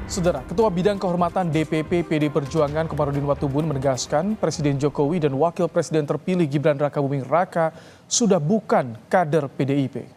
Saudara, Ketua Bidang Kehormatan DPP PD Perjuangan Komarudin Watubun menegaskan Presiden Jokowi dan Wakil Presiden terpilih Gibran Rakabuming Raka sudah bukan kader PDIP.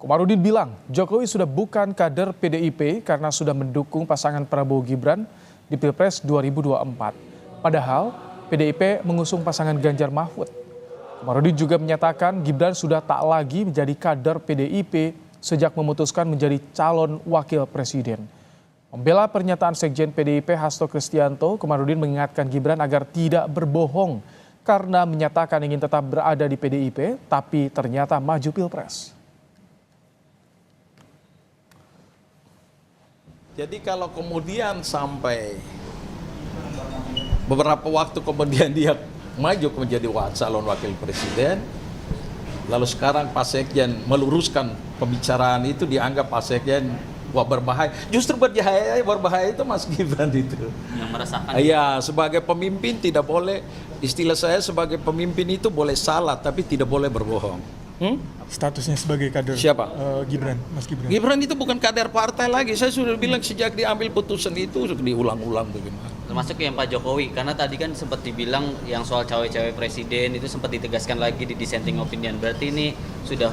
Komarudin bilang Jokowi sudah bukan kader PDIP karena sudah mendukung pasangan Prabowo Gibran di Pilpres 2024. Padahal PDIP mengusung pasangan Ganjar Mahfud. Komarudin juga menyatakan Gibran sudah tak lagi menjadi kader PDIP sejak memutuskan menjadi calon wakil presiden. Membela pernyataan Sekjen PDIP Hasto Kristianto, Komarudin mengingatkan Gibran agar tidak berbohong karena menyatakan ingin tetap berada di PDIP, tapi ternyata maju Pilpres. Jadi kalau kemudian sampai beberapa waktu kemudian dia maju menjadi calon wakil presiden, lalu sekarang Pak Sekjen meluruskan pembicaraan itu, dianggap Pak Sekjen wah berbahaya. Justru berbahaya itu Mas Gibran itu. Yang meresahkan. Iya, sebagai pemimpin tidak boleh, istilah saya sebagai pemimpin itu boleh salah tapi tidak boleh berbohong. Statusnya sebagai kader Siapa? Gibran, Mas Gibran. Gibran itu bukan kader partai lagi. Saya sudah bilang sejak diambil putusan itu diulang-ulang bagaimana. Termasuk yang Pak Jokowi, karena tadi kan sempat dibilang yang soal cawe-cawe presiden itu sempat ditegaskan lagi di dissenting opinion. Berarti ini sudah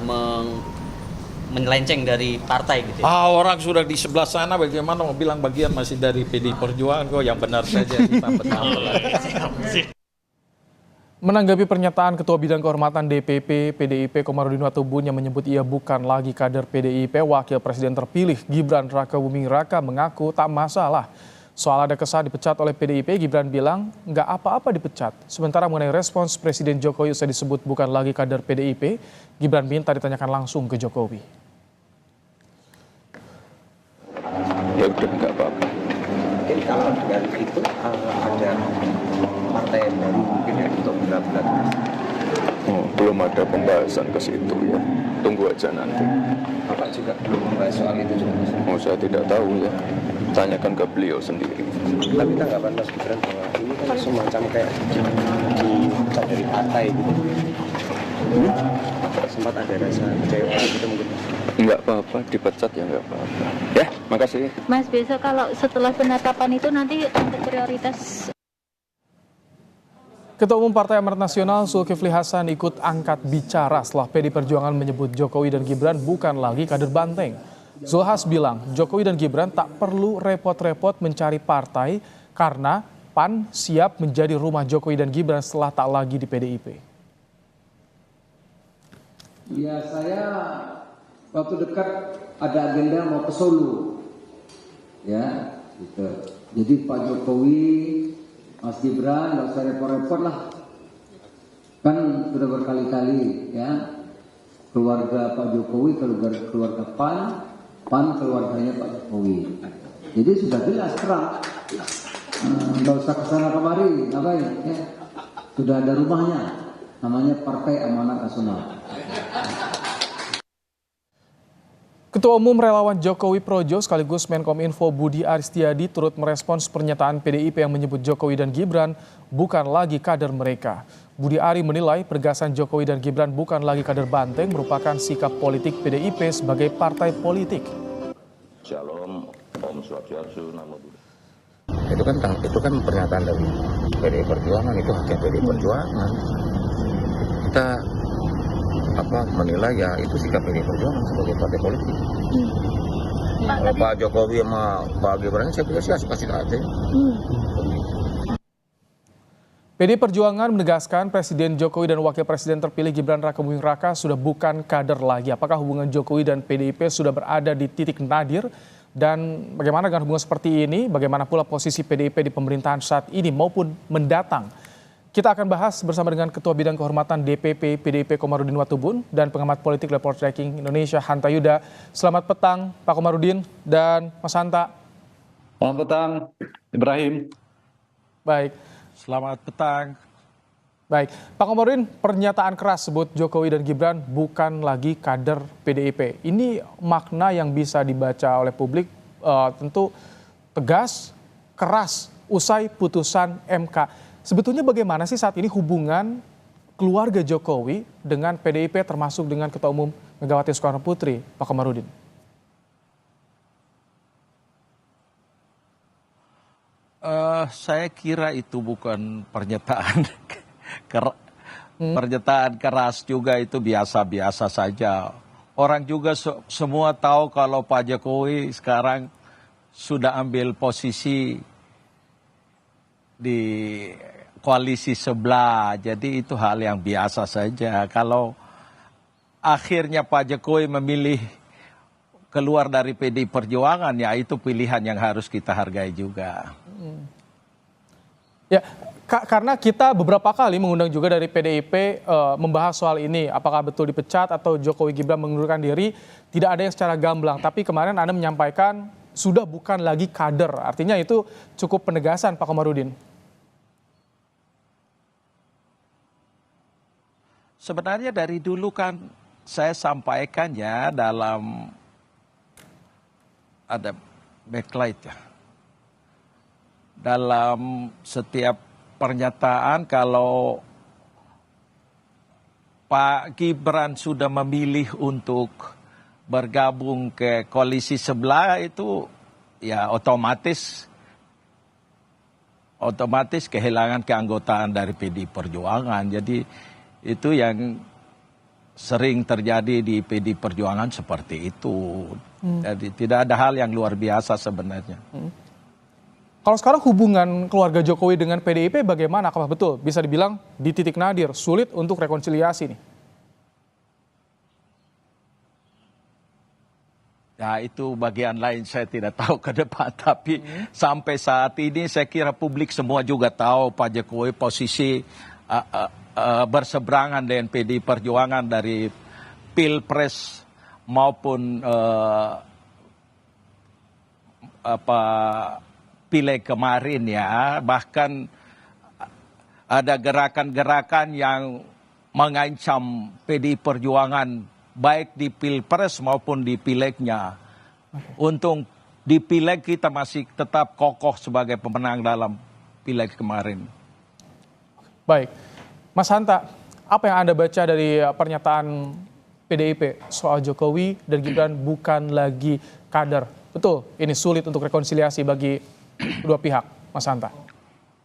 menyelenceng dari partai gitu ya? Orang sudah di sebelah sana bagaimana mau bilang bagian masih dari PD Perjuangan kok, yang benar saja ditambah lagi. Menanggapi pernyataan Ketua Bidang Kehormatan DPP PDIP Komarudin Watubun yang menyebut ia bukan lagi kader PDIP, Wakil Presiden terpilih Gibran Rakabuming Raka mengaku tak masalah. Soal ada kesan dipecat oleh PDIP, Gibran bilang nggak apa-apa dipecat. Sementara mengenai respons Presiden Jokowi usai disebut bukan lagi kader PDIP, Gibran minta ditanyakan langsung ke Jokowi. Ya udah nggak apa-apa. Mungkin kalau dengan itu ada partai yang baru mungkin ya untuk benar-benar. Belum ada pembahasan ke situ ya. Tunggu aja nanti. Bapak juga belum membahas soal itu juga. Saya tidak tahu ya. Tanyakan ke beliau sendiri. Tapi tanggapan Mas Gibran bahwa ini kan semacam kayak dipecat dari partai gitu. Sempat ada rasa kecewa gitu mungkin. Nggak apa-apa, dipecat ya nggak apa-apa. Ya, makasih. Mas, besok kalau setelah penetapan itu nanti untuk prioritas. Ketua Umum Partai Amanat Nasional Zulkifli Hasan ikut angkat bicara setelah PD Perjuangan menyebut Jokowi dan Gibran bukan lagi kader banteng. Zulhas bilang Jokowi dan Gibran tak perlu repot-repot mencari partai karena PAN siap menjadi rumah Jokowi dan Gibran setelah tak lagi di PDIP. Ya, saya waktu dekat ada agenda mau ke Solo. Ya, gitu. Jadi Pak Jokowi, Mas Gibran, nggak usah repot-repot lah. Kan sudah berkali-kali ya, keluarga Pak Jokowi, keluarga PAN keluarganya Pak Jokowi. Jadi sudah jelas terang. Nggak usah kesana kemari, ngapain? Ya. Sudah ada rumahnya, namanya Partai Amanat Nasional. Ketua Umum Relawan Jokowi Projo sekaligus Menkominfo Budi Aristiadi turut merespons pernyataan PDIP yang menyebut Jokowi dan Gibran bukan lagi kader mereka. Budi Ari menilai pergasan Jokowi dan Gibran bukan lagi kader banteng merupakan sikap politik PDIP sebagai partai politik. Shalom, Om Swastiastu, Namo Buddhaya. Itu kan pernyataan dari PDI Perjuangan, itu haknya PDI Perjuangan. Kita menilai ya itu sikap PDI Perjuangan sebagai partai politik. Pak Jokowi sama Pak Gibran saya pikir sih pasti ada. PD Perjuangan menegaskan Presiden Jokowi dan Wakil Presiden terpilih Gibran Rakabuming Raka sudah bukan kader lagi. Apakah hubungan Jokowi dan PDIP sudah berada di titik nadir? Dan bagaimana dengan hubungan seperti ini? Bagaimana pula posisi PDIP di pemerintahan saat ini maupun mendatang? Kita akan bahas bersama dengan Ketua Bidang Kehormatan DPP PDIP Komarudin Watubun dan pengamat politik Report Tracking Indonesia Hanta Yuda. Selamat petang Pak Komarudin dan Mas Hanta. Selamat petang Ibrahim. Baik. Selamat petang. Baik, Pak Komarudin, pernyataan keras sebut Jokowi dan Gibran bukan lagi kader PDIP. Ini makna yang bisa dibaca oleh publik tentu tegas, keras, usai putusan MK. Sebetulnya bagaimana sih saat ini hubungan keluarga Jokowi dengan PDIP termasuk dengan Ketua Umum Megawati Soekarno Putri, Pak Komarudin? Saya kira itu bukan pernyataan pernyataan keras juga, itu biasa-biasa saja. Orang juga semua tahu kalau Pak Jokowi sekarang sudah ambil posisi di koalisi sebelah, jadi itu hal yang biasa saja. Kalau akhirnya Pak Jokowi memilih keluar dari PDI Perjuangan, ya itu pilihan yang harus kita hargai juga. Ya, karena kita beberapa kali mengundang juga dari PDIP membahas soal ini, apakah betul dipecat atau Jokowi Gibran mengundurkan diri, tidak ada yang secara gamblang. Tapi kemarin Anda menyampaikan sudah bukan lagi kader, artinya itu cukup penegasan Pak Komarudin. Sebenarnya dari dulu kan saya sampaikan ya, dalam ada backlight ya, dalam setiap pernyataan kalau Pak Gibran sudah memilih untuk bergabung ke koalisi sebelah, itu ya otomatis kehilangan keanggotaan dari PDI Perjuangan. Jadi itu yang sering terjadi di PDI Perjuangan seperti itu. Jadi tidak ada hal yang luar biasa sebenarnya. Kalau sekarang hubungan keluarga Jokowi dengan PDIP bagaimana? Apakah betul bisa dibilang di titik nadir, sulit untuk rekonsiliasi nih? Ya itu bagian lain, saya tidak tahu ke depan. Tapi sampai saat ini saya kira publik semua juga tahu Pak Jokowi posisi berseberangan dengan PDI Perjuangan dari Pilpres maupun Pileg kemarin ya. Bahkan ada gerakan-gerakan yang mengancam PDI Perjuangan baik di Pilpres maupun di Pilegnya. Untung di Pileg kita masih tetap kokoh sebagai pemenang dalam Pileg kemarin. Baik, Mas Hanta, apa yang Anda baca dari pernyataan PDIP soal Jokowi dan Gibran bukan lagi kader? Betul, ini sulit untuk rekonsiliasi bagi kedua pihak, Mas Hanta.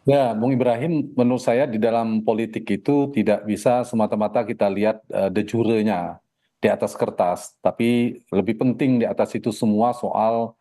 Ya, Bung Ibrahim, menurut saya di dalam politik itu tidak bisa semata-mata kita lihat de jure-nya di atas kertas, tapi lebih penting di atas itu semua soal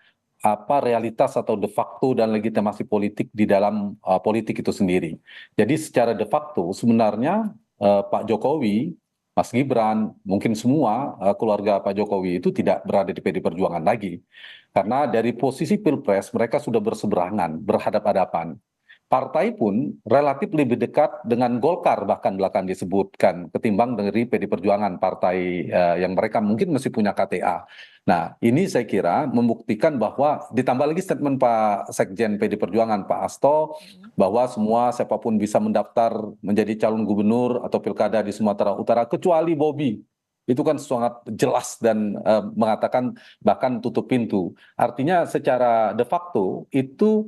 apa realitas atau de facto dan legitimasi politik di dalam politik itu sendiri. Jadi secara de facto sebenarnya Pak Jokowi, Mas Gibran, mungkin semua keluarga Pak Jokowi itu tidak berada di PDI Perjuangan lagi. Karena dari posisi Pilpres mereka sudah berseberangan, berhadap-hadapan. Partai pun relatif lebih dekat dengan Golkar, bahkan belakang disebutkan, ketimbang dari PDI Perjuangan, partai yang mereka mungkin masih punya KTA. Nah, ini saya kira membuktikan bahwa ditambah lagi statement Pak Sekjen PDI Perjuangan, Pak Hasto, bahwa semua siapapun bisa mendaftar menjadi calon gubernur atau pilkada di Sumatera Utara, kecuali Bobi. Itu kan sangat jelas dan mengatakan bahkan tutup pintu. Artinya secara de facto itu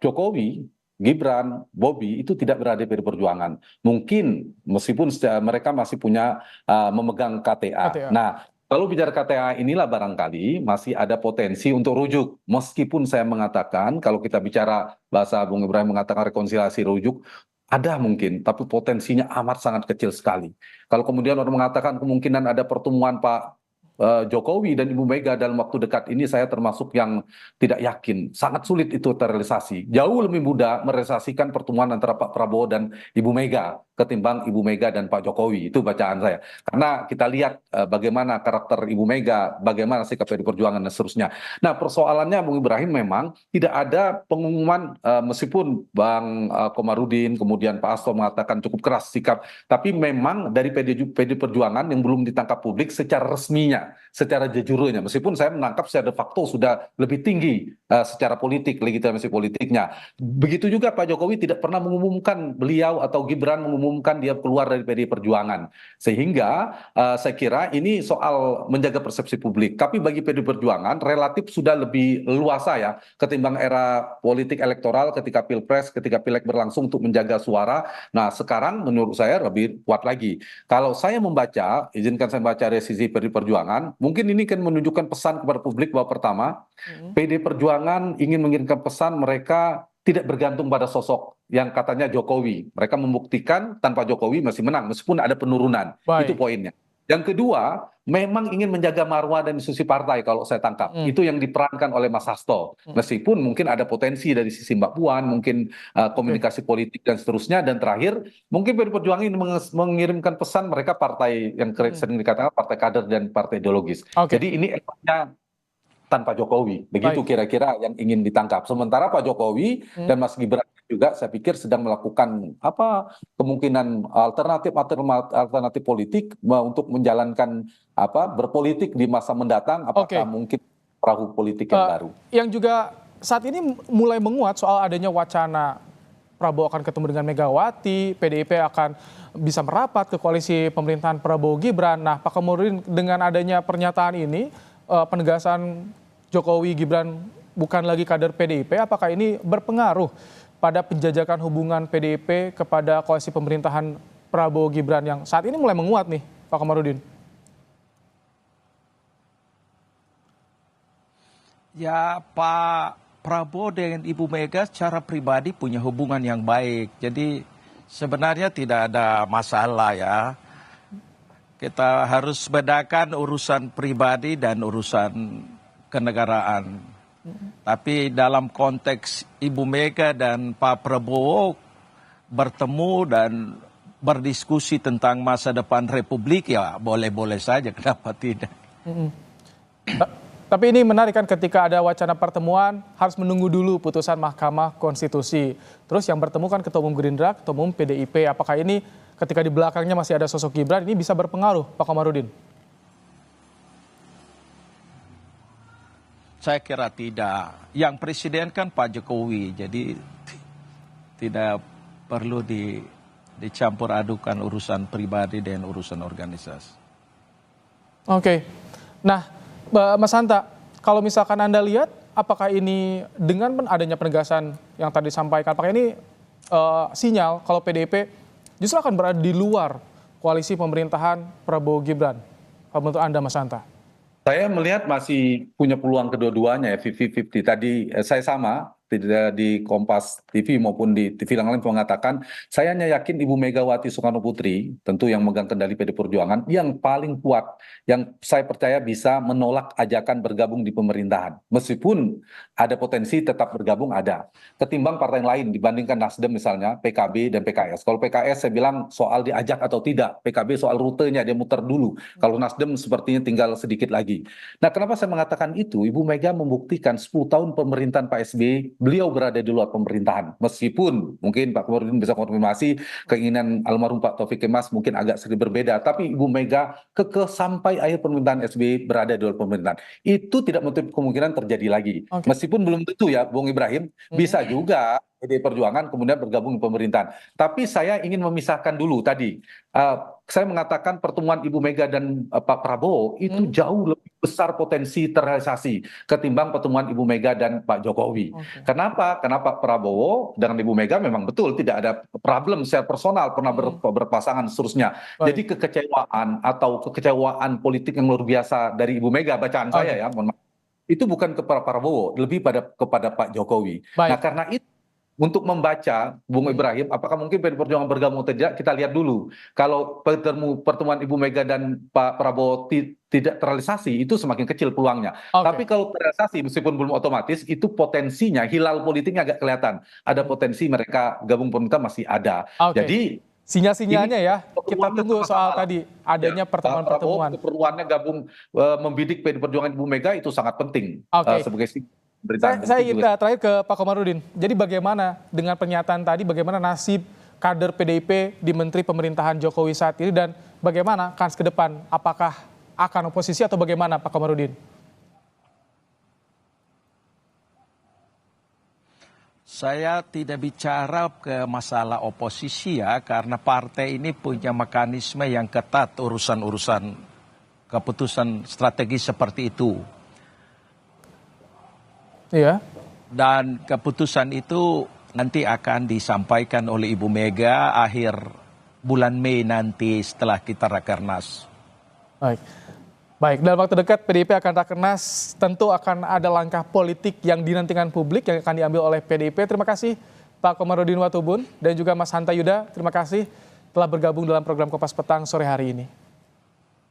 Jokowi, Gibran, Bobi itu tidak berada di PDI Perjuangan. Mungkin meskipun mereka masih punya memegang KTA. Nah, kalau bicara KTA inilah barangkali masih ada potensi untuk rujuk. Meskipun saya mengatakan kalau kita bicara bahasa Bung Ibrahim mengatakan rekonsiliasi rujuk, ada mungkin, tapi potensinya amat sangat kecil sekali. Kalau kemudian orang mengatakan kemungkinan ada pertemuan Pak Jokowi dan Ibu Mega dalam waktu dekat ini, saya termasuk yang tidak yakin. Sangat sulit itu terrealisasi. Jauh lebih mudah merealisasikan pertemuan antara Pak Prabowo dan Ibu Mega ketimbang Ibu Mega dan Pak Jokowi. Itu bacaan saya. Karena kita lihat bagaimana karakter Ibu Mega, bagaimana sikap PDI Perjuangan dan seterusnya. Nah, persoalannya Bung Ibrahim memang tidak ada pengumuman, meskipun Bang Komarudin kemudian Pak Hasto mengatakan cukup keras sikap, tapi memang dari PDI Perjuangan yang belum ditangkap publik secara resminya, secara jujurnya, meskipun saya menangkap secara de facto sudah lebih tinggi secara politik, legitimasi politiknya. Begitu juga Pak Jokowi tidak pernah mengumumkan beliau atau Gibran mengumumkan dia keluar dari PDI Perjuangan. Sehingga saya kira ini soal menjaga persepsi publik. Tapi bagi PDI Perjuangan relatif sudah lebih luasa ya ketimbang era politik elektoral ketika Pilpres, ketika Pileg berlangsung untuk menjaga suara. Nah, sekarang menurut saya lebih kuat lagi. Kalau saya membaca, izinkan saya baca dari sisi PDI Perjuangan, mungkin ini kan menunjukkan pesan kepada publik bahwa pertama, PDI Perjuangan ingin mengirimkan pesan mereka tidak bergantung pada sosok yang katanya Jokowi. Mereka membuktikan tanpa Jokowi masih menang meskipun ada penurunan. Baik. Itu poinnya. Yang kedua, memang ingin menjaga marwah dan institusi partai kalau saya tangkap. Itu yang diperankan oleh Mas Hasto. Meskipun mungkin ada potensi dari sisi Mbak Puan, mungkin komunikasi politik dan seterusnya. Dan terakhir, mungkin PDI Perjuangan ini mengirimkan pesan mereka partai yang sering dikatakan partai kader dan partai ideologis. Jadi ini efeknya tanpa Jokowi. Begitu kira-kira yang ingin ditangkap. Sementara Pak Jokowi dan Mas Gibran juga saya pikir sedang melakukan kemungkinan alternatif politik untuk menjalankan berpolitik di masa mendatang. Apakah mungkin perahu politik yang baru? Yang juga saat ini mulai menguat soal adanya wacana Prabowo akan ketemu dengan Megawati, PDIP akan bisa merapat ke koalisi pemerintahan Prabowo Gibran. Nah, Pak Komarudin, dengan adanya pernyataan ini, penegasan Jokowi Gibran bukan lagi kader PDIP, apakah ini berpengaruh pada penjajakan hubungan PDIP kepada koalisi pemerintahan Prabowo Gibran yang saat ini mulai menguat nih, Pak Komarudin? Ya, Pak Prabowo dengan Ibu Mega secara pribadi punya hubungan yang baik. Jadi sebenarnya tidak ada masalah ya. Kita harus bedakan urusan pribadi dan urusan kenegaraan. Tapi dalam konteks Ibu Mega dan Pak Prabowo bertemu dan berdiskusi tentang masa depan Republik, ya boleh-boleh saja, kenapa tidak. Tapi ini menarik kan, ketika ada wacana pertemuan harus menunggu dulu putusan Mahkamah Konstitusi. Terus yang bertemu kan Ketua Umum Gerindra, Ketua Umum PDIP. Apakah ini ketika di belakangnya masih ada sosok Gibran, ini bisa berpengaruh, Pak Komarudin? Saya kira tidak. Yang presiden kan Pak Jokowi, jadi tidak perlu dicampur adukan urusan pribadi dan urusan organisasi. Oke. Nah, Mas Hanta, kalau misalkan Anda lihat, apakah ini dengan adanya penegasan yang tadi disampaikan, apakah ini sinyal kalau PDIP justru akan berada di luar koalisi pemerintahan Prabowo Gibran? Kalau menurut Anda, Mas Hanta? Saya melihat masih punya peluang kedua-duanya ya, 50-50. Tadi saya sama, tidak di Kompas TV maupun di TV yang lain mengatakan, saya hanya yakin Ibu Megawati Soekarno Putri, tentu yang megang kendali PDI Perjuangan, yang paling kuat, yang saya percaya bisa menolak ajakan bergabung di pemerintahan. Meskipun ada potensi tetap bergabung, ada. Ketimbang partai yang lain, dibandingkan Nasdem misalnya, PKB dan PKS. Kalau PKS saya bilang soal diajak atau tidak, PKB soal rutenya, dia muter dulu. Kalau Nasdem sepertinya tinggal sedikit lagi. Nah, kenapa saya mengatakan itu? Ibu Mega membuktikan 10 tahun pemerintahan Pak SBY, beliau berada di luar pemerintahan. Meskipun mungkin Pak Komarudin bisa konfirmasi keinginan almarhum Pak Taufik Kemas mungkin agak sedikit berbeda, tapi Ibu Mega kekeh sampai akhir pemerintahan SBY berada di luar pemerintahan. Itu tidak menutup kemungkinan terjadi lagi. Meskipun belum tentu ya, Bung Ibrahim, bisa juga PDI Perjuangan kemudian bergabung di pemerintahan. Tapi saya ingin memisahkan dulu tadi. Saya mengatakan pertemuan Ibu Mega dan Pak Prabowo itu jauh lebih besar potensi terrealisasi ketimbang pertemuan Ibu Mega dan Pak Jokowi. Kenapa? Karena Pak Prabowo dengan Ibu Mega memang betul tidak ada problem secara personal, pernah berpasangan seterusnya. Jadi kekecewaan atau kekecewaan politik yang luar biasa dari Ibu Mega, bacaan saya ya, mohon maaf, itu bukan kepada Prabowo, lebih kepada Pak Jokowi. Nah, karena itu untuk membaca, Bung Ibrahim, apakah mungkin PDI Perjuangan bergabung atau tidak, kita lihat dulu. Kalau pertemuan Ibu Mega dan Pak Prabowo tidak terrealisasi, itu semakin kecil peluangnya. Tapi kalau terrealisasi, meskipun belum otomatis, itu potensinya, hilal politiknya agak kelihatan. Ada potensi mereka gabung pemerintah masih ada. Jadi sinyal-sinyalnya ya, kita tunggu soal tadi adanya pertemuan-pertemuan. Keperluannya gabung membidik PDI Perjuangan Ibu Mega itu sangat penting sebagai Saya ingin terakhir ke Pak Komarudin. Jadi bagaimana dengan pernyataan tadi, bagaimana nasib kader PDIP di Menteri Pemerintahan Jokowi saat ini, dan bagaimana kans ke depan? Apakah akan oposisi atau bagaimana, Pak Komarudin? Saya tidak bicara ke masalah oposisi ya, karena partai ini punya mekanisme yang ketat urusan-urusan keputusan strategi seperti itu. Iya. Dan keputusan itu nanti akan disampaikan oleh Ibu Mega akhir bulan Mei nanti setelah kita Rakernas. Baik. Baik, dalam waktu dekat PDIP akan rakernas, tentu akan ada langkah politik yang dinantikan publik yang akan diambil oleh PDIP. Terima kasih Pak Komarudin Watubun dan juga Mas Hanta Yuda. Terima kasih telah bergabung dalam program Kompas Petang sore hari ini.